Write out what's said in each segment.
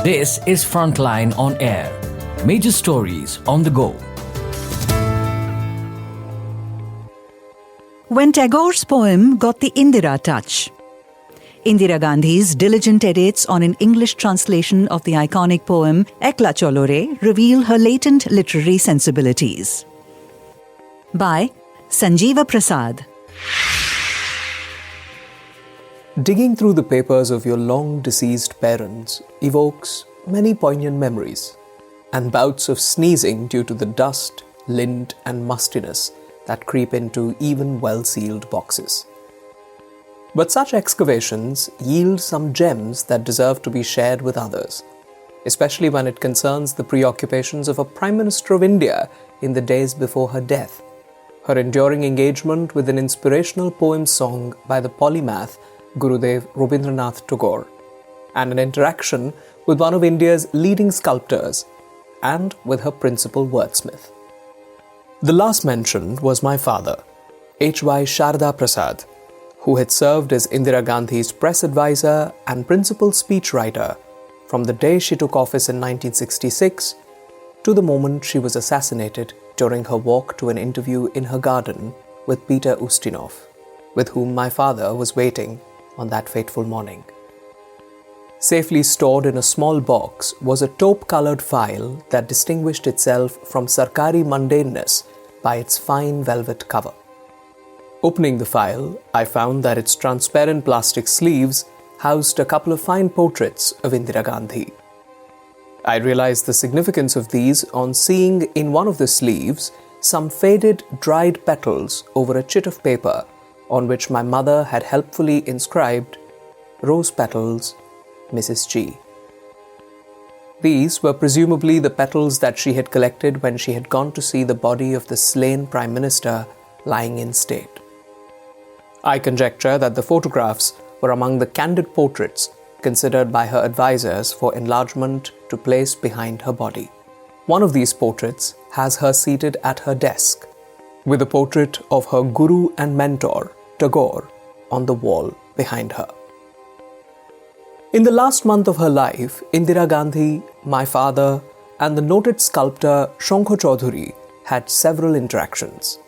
This is Frontline on Air. Major stories on the go. When Tagore's poem got the Indira touch. Indira Gandhi's diligent edits on an English translation of the iconic poem Ekla Chalo Re reveal her latent literary sensibilities. By Sanjiva Prasad. Digging through the papers of your long-deceased parents evokes many poignant memories and bouts of sneezing due to the dust, lint and mustiness that creep into even well-sealed boxes. But such excavations yield some gems that deserve to be shared with others, especially when it concerns the preoccupations of a Prime Minister of India in the days before her death, her enduring engagement with an inspirational poem song by the polymath Gurudev Rabindranath Tagore, and an interaction with one of India's leading sculptors and with her principal wordsmith. The last mentioned was my father, H.Y. Sharda Prasad, who had served as Indira Gandhi's press advisor and principal speechwriter from the day she took office in 1966 to the moment she was assassinated during her walk to an interview in her garden with Peter Ustinov, with whom my father was waiting on that fateful morning. Safely stored in a small box was a taupe-coloured file that distinguished itself from Sarkari mundaneness by its fine velvet cover. Opening the file, I found that its transparent plastic sleeves housed a couple of fine portraits of Indira Gandhi. I realized the significance of these on seeing in one of the sleeves some faded, dried petals over a chit of paper on which my mother had helpfully inscribed, "Rose petals, Mrs. G." These were presumably the petals that she had collected when she had gone to see the body of the slain Prime Minister lying in state. I conjecture that the photographs were among the candid portraits considered by her advisors for enlargement to place behind her body. One of these portraits has her seated at her desk, with a portrait of her guru and mentor, Tagore, on the wall behind her. In the last month of her life, Indira Gandhi, my father, and the noted sculptor Shankho Chaudhuri had several interactions.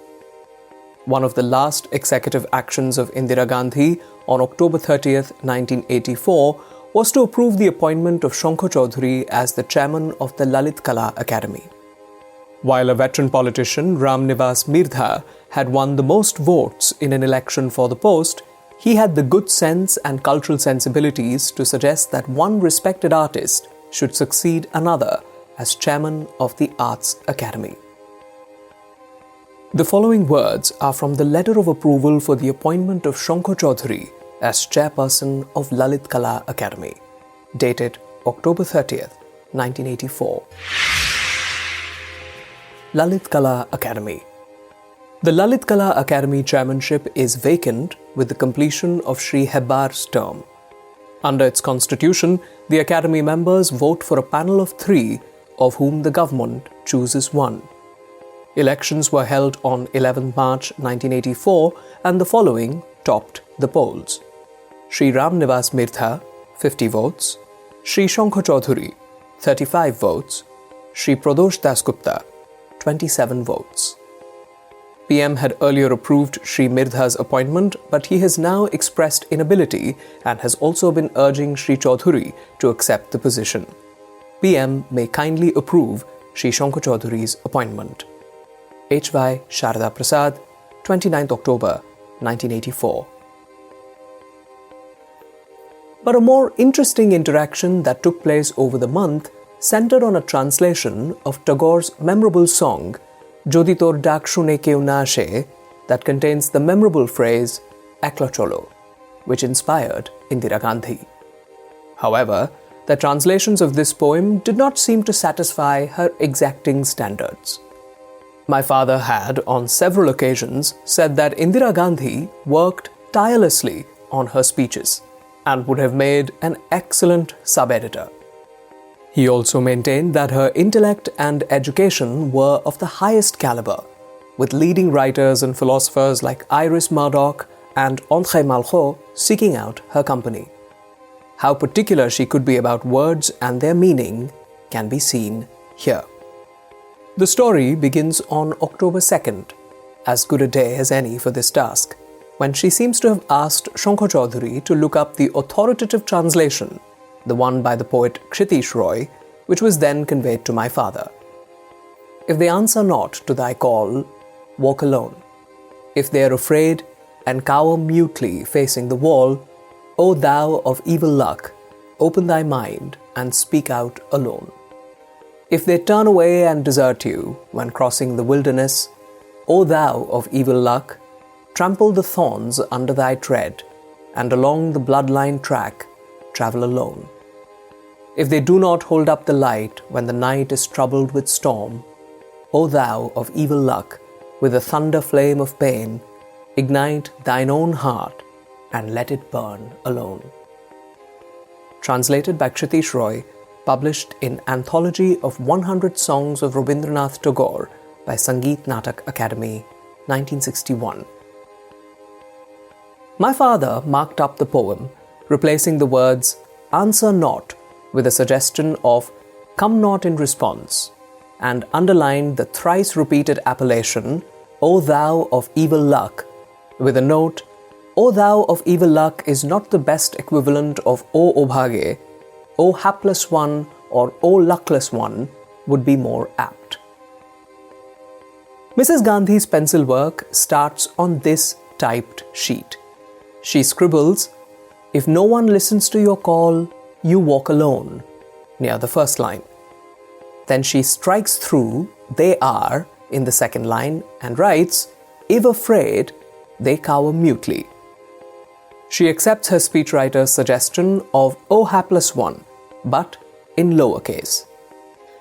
One of the last executive actions of Indira Gandhi on October 30th, 1984 was to approve the appointment of Shankho Chaudhuri as the chairman of the Lalit Kala Academy. While a veteran politician, Ram Nivas Mirdha, had won the most votes in an election for the post, he had the good sense and cultural sensibilities to suggest that one respected artist should succeed another as chairman of the Arts Academy. The following words are from the letter of approval for the appointment of Shankho Chaudhuri as chairperson of Lalit Kala Academy, dated October 30th, 1984. Lalit Kala Academy. The Lalit Kala Academy chairmanship is vacant with the completion of Shri Hebbar's term. Under its constitution, the Academy members vote for a panel of 3, of whom the government chooses 1. Elections were held on 11 March 1984 and the following topped the polls. Shri Ram Nivas Mirdha, 50 votes. Shri Shankho Chaudhuri, 35 votes. Shri Pradosh Dasgupta, 27 votes. PM had earlier approved Shri Mirdha's appointment, but he has now expressed inability and has also been urging Shri Chaudhuri to accept the position. PM may kindly approve Shri Shankho Chaudhuri's appointment. H.Y. Sharda Prasad, 29th October, 1984. But a more interesting interaction that took place over the month centered on a translation of Tagore's memorable song, Jodi Tor Dak Shune Keu Na Ashe, that contains the memorable phrase, Ekla Chalo, which inspired Indira Gandhi. However, the translations of this poem did not seem to satisfy her exacting standards. My father had, on several occasions, said that Indira Gandhi worked tirelessly on her speeches and would have made an excellent sub-editor. He also maintained that her intellect and education were of the highest caliber, with leading writers and philosophers like Iris Murdoch and André Malraux seeking out her company. How particular she could be about words and their meaning can be seen here. The story begins on October 2nd, as good a day as any for this task, when she seems to have asked Shankha Chaudhary to look up the authoritative translation, the one by the poet Kshitish Roy, which was then conveyed to my father. If they answer not to thy call, walk alone. If they are afraid and cower mutely facing the wall, O thou of evil luck, open thy mind and speak out alone. If they turn away and desert you when crossing the wilderness, O thou of evil luck, trample the thorns under thy tread, and along the bloodline track travel alone. If they do not hold up the light when the night is troubled with storm, O thou of evil luck, with the thunder flame of pain, ignite thine own heart and let it burn alone. Translated by Kshitish Roy, published in Anthology of 100 Songs of Rabindranath Tagore by Sangeet Natak Academy, 1961. My father marked up the poem, replacing the words "answer not" with a suggestion of "come not in response," and underlined the thrice-repeated appellation "O thou of evil luck," with a note, "O thou of evil luck" is not the best equivalent of "O obhage," "O hapless one" or "O luckless one" would be more apt. Mrs. Gandhi's pencil work starts on this typed sheet. She scribbles, "If no one listens to your call, you walk alone," near the first line. Then she strikes through "they are" in the second line and writes, "If afraid, they cower mutely." She accepts her speechwriter's suggestion of "O hapless one," but in lowercase.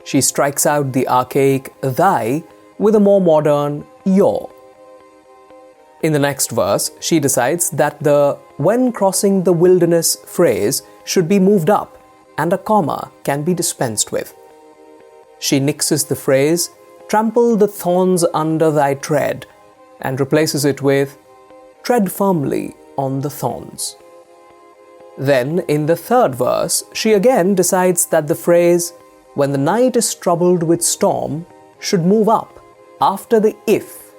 She strikes out the archaic "thy" with a more modern "your." In the next verse, she decides that the "when crossing the wilderness" phrase should be moved up and a comma can be dispensed with. She nixes the phrase "trample the thorns under thy tread" and replaces it with "tread firmly on the thorns." Then, in the third verse, she again decides that the phrase "when the night is troubled with storm" should move up after the "if"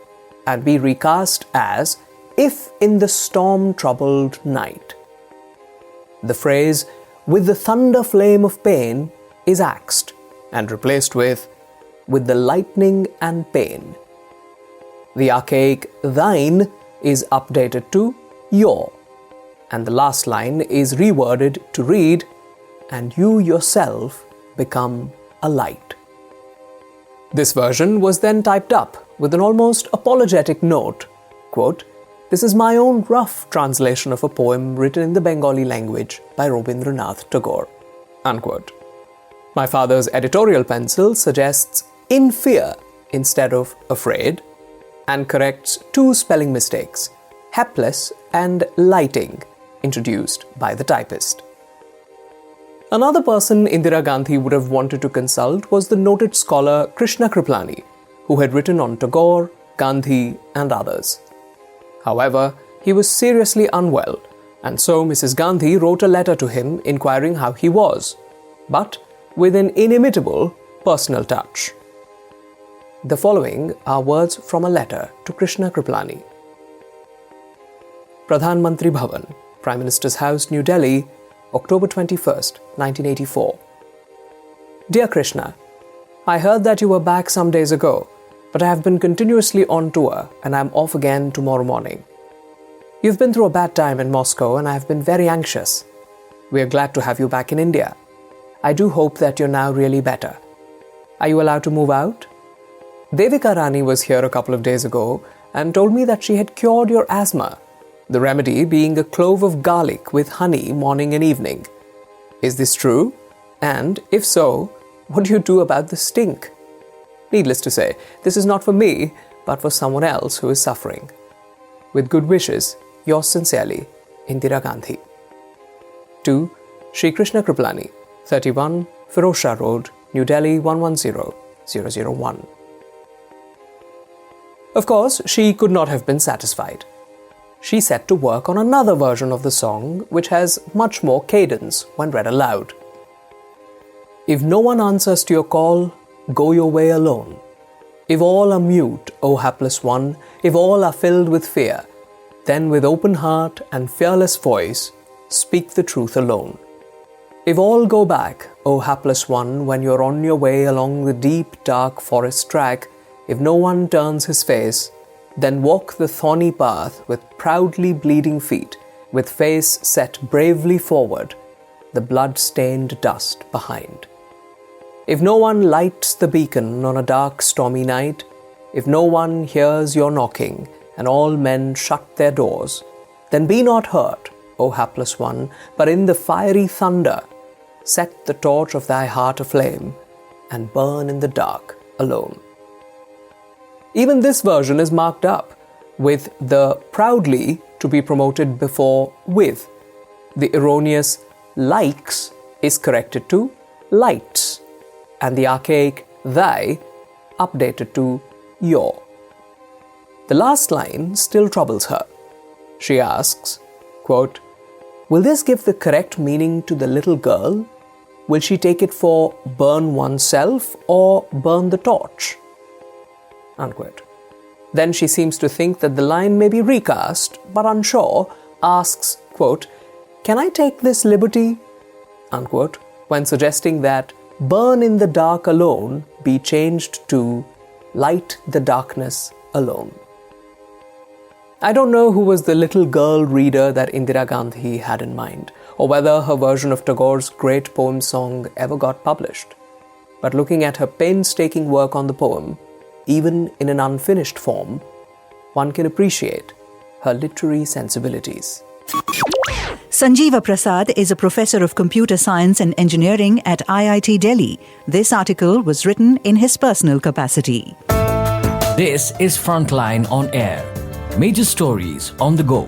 and be recast as "if in the storm-troubled night." The phrase "with the thunder flame of pain" is axed and replaced with "with the lightning and pain." The archaic "thine" is updated to "your," and the last line is reworded to read, "and you yourself become a light." This version was then typed up with an almost apologetic note, quote, "This is my own rough translation of a poem written in the Bengali language by Rabindranath Tagore," unquote. My father's editorial pencil suggests "in fear" instead of "afraid," and corrects two spelling mistakes, "hapless" and "lighting," introduced by the typist. Another person Indira Gandhi would have wanted to consult was the noted scholar Krishna Kriplani, who had written on Tagore, Gandhi, and others. However, he was seriously unwell, and so Mrs. Gandhi wrote a letter to him inquiring how he was, but with an inimitable personal touch. The following are words from a letter to Krishna Kriplani. Pradhan Mantri Bhavan, Prime Minister's House, New Delhi, October 21st, 1984. Dear Krishna, I heard that you were back some days ago, but I have been continuously on tour and I am off again tomorrow morning. You've been through a bad time in Moscow and I have been very anxious. We are glad to have you back in India. I do hope that you're now really better. Are you allowed to move out? Devika Rani was here a couple of days ago and told me that she had cured your asthma, the remedy being a clove of garlic with honey morning and evening. Is this true? And if so, what do you do about the stink? Needless to say, this is not for me, but for someone else who is suffering. With good wishes, yours sincerely, Indira Gandhi. To Shri Krishna Kriplani, 31 Firozshah Road, New Delhi 110001. Of course, she could not have been satisfied. she set to work on another version of the song which has much more cadence when read aloud. If no one answers to your call, go your way alone. If all are mute, O hapless one, if all are filled with fear, then with open heart and fearless voice, speak the truth alone. If all go back, O hapless one, when you're on your way along the deep, dark forest track, if no one turns his face, then walk the thorny path with proudly bleeding feet, with face set bravely forward, the blood-stained dust behind. If no one lights the beacon on a dark, stormy night, if no one hears your knocking, and all men shut their doors, then be not hurt, O hapless one, but in the fiery thunder, set the torch of thy heart aflame, and burn in the dark alone. Even this version is marked up, with the proudly to be promoted before with. The erroneous likes is corrected to lights, and the archaic thy updated to your. The last line still troubles her. She asks, quote, will this give the correct meaning to the little girl? Will she take it for burn oneself or burn the torch? Unquote. Then she seems to think that the line may be recast, but unsure, asks, quote, can I take this liberty? Unquote, when suggesting that burn in the dark alone be changed to light the darkness alone. I don't know who was the little girl reader that Indira Gandhi had in mind, or whether her version of Tagore's great poem song ever got published. But looking at her painstaking work on the poem, even in an unfinished form, one can appreciate her literary sensibilities. Sanjiva Prasad is a professor of computer science and engineering at IIT Delhi. This article was written in his personal capacity. This is Frontline on Air. Major stories on the go.